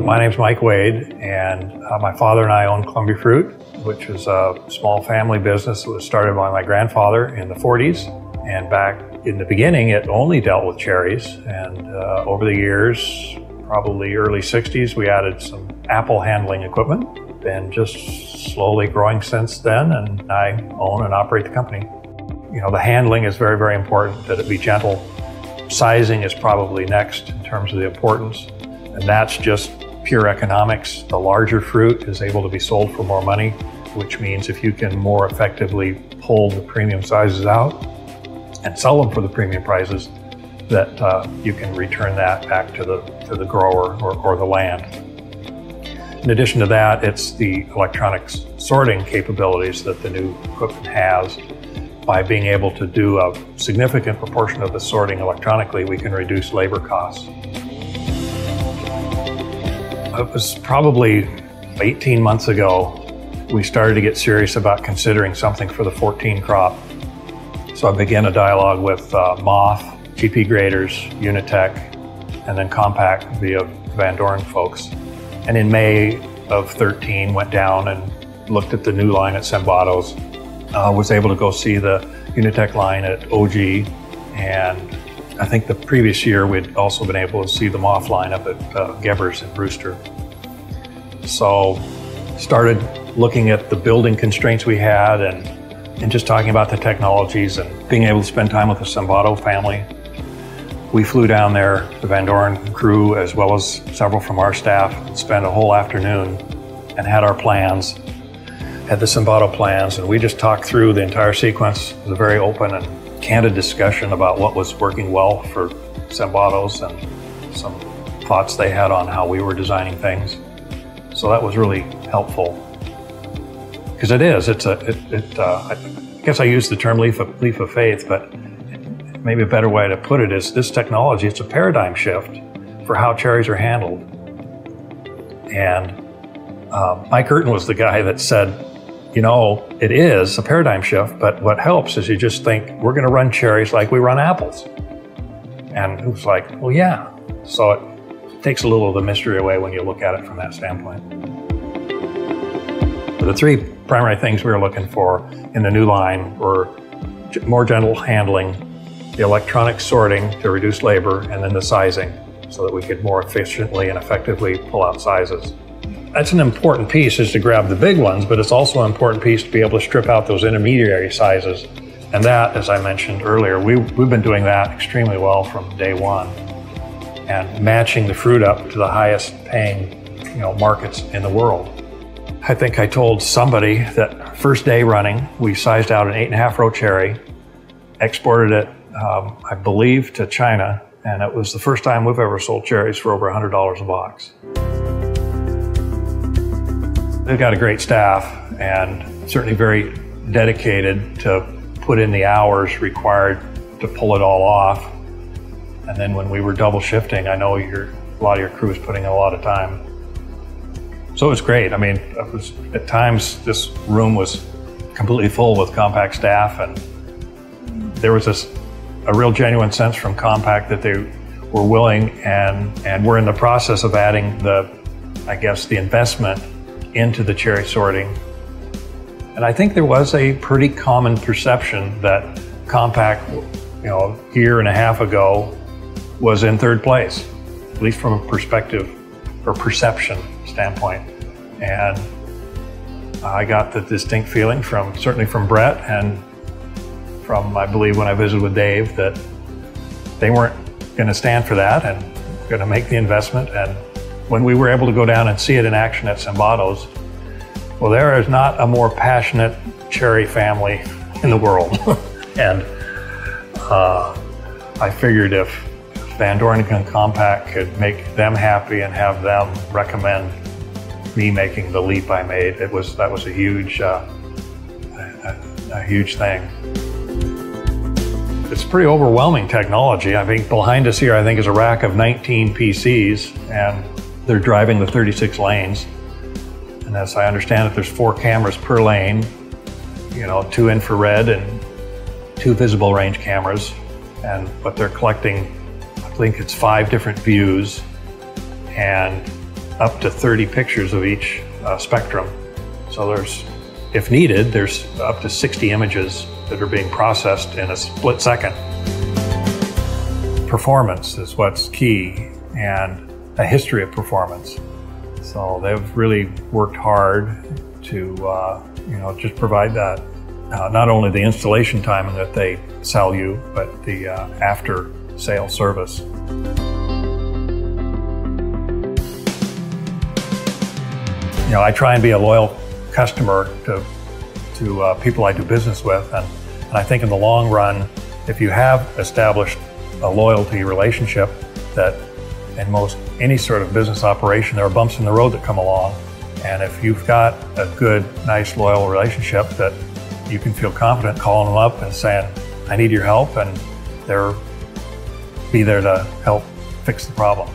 My name's Mike Wade, and my father and I own Columbia Fruit, which is a small family business that was started by my grandfather in the 40s. And back in the beginning, it only dealt with cherries. And over the years, probably early 60s, we added some apple handling equipment. Been just slowly growing since then, and I own and operate the company. You know, the handling is very, very important, that it be gentle. Sizing is probably next in terms of the importance. And that's just pure economics. The larger fruit is able to be sold for more money, which means if you can more effectively pull the premium sizes out and sell them for the premium prices, that you can return that back to the grower or the land. In addition to that, it's the electronics sorting capabilities that the new equipment has. By being able to do a significant proportion of the sorting electronically, we can reduce labor costs. It was probably 18 months ago, we started to get serious about considering something for the 14 crop. So I began a dialogue with Moth, GP Graders, Unitech, and then Compact via Van Doren folks. And in May of 13, went down and looked at the new line at Sembado's. Was able to go see the Unitech line at OG, and I think the previous year we'd also been able to see the Moth line up at Gebers in Brewster. So started looking at the building constraints we had and just talking about the technologies and being able to spend time with the Sembado family. We flew down there, the Van Doren crew, as well as several from our staff, and spent a whole afternoon and had our plans, had the Sembado plans, and we just talked through the entire sequence. It was a very open and candid discussion about what was working well for Sembado's and some thoughts they had on how we were designing things. So that was really helpful. Because I guess I used the term leap of faith, but maybe a better way to put it is this technology, it's a paradigm shift for how cherries are handled. And Mike Curtin was the guy that said, you know, it is a paradigm shift, but what helps is you just think, we're going to run cherries like we run apples. And it was like, well, yeah. So it takes a little of the mystery away when you look at it from that standpoint. The three primary things we were looking for in the new line were more gentle handling, the electronic sorting to reduce labor, and then the sizing so that we could more efficiently and effectively pull out sizes. That's an important piece, is to grab the big ones, but it's also an important piece to be able to strip out those intermediary sizes. And that, as I mentioned earlier, we've been doing that extremely well from day one, and matching the fruit up to the highest paying, markets in the world. I think I told somebody that first day running, we sized out an 8.5 row cherry, exported it, I believe, to China, and it was the first time we've ever sold cherries for over $100 a box. They've got a great staff and certainly very dedicated to put in the hours required to pull it all off. And then when we were double shifting, I know a lot of your crew was putting in a lot of time. So it was great. I mean, at times this room was completely full with Compact staff, and there was a real genuine sense from Compact that they were willing and we're in the process of adding the investment into the cherry sorting. And I think there was a pretty common perception that Compact, a year and a half ago, was in third place, at least from a perspective or perception standpoint. And I got the distinct feeling certainly from Brett and from, I believe, when I visited with Dave, that they weren't going to stand for that and going to make the investment. And when we were able to go down and see it in action at Sembado's, well, there is not a more passionate cherry family in the world. And I figured if Van Doren and Compact could make them happy and have them recommend me making the leap I made, that was a huge thing. It's pretty overwhelming technology. I think behind us here, is a rack of 19 PCs, and they're driving the 36 lanes. And as I understand it, there's 4 cameras per lane, 2 infrared and 2 visible range cameras. But they're collecting, I think it's 5 different views, and up to 30 pictures of each spectrum. So if needed, there's up to 60 images that are being processed in a split second. Performance is what's key, and a history of performance. So they've really worked hard to just provide that. Not only the installation time that they sell you, but the after sale service. I try and be a loyal customer to people I do business with, and I think in the long run, if you have established a loyalty relationship, that in any sort of business operation, there are bumps in the road that come along, and if you've got a good, nice, loyal relationship, that you can feel confident calling them up and saying, I need your help, and they'll be there to help fix the problem.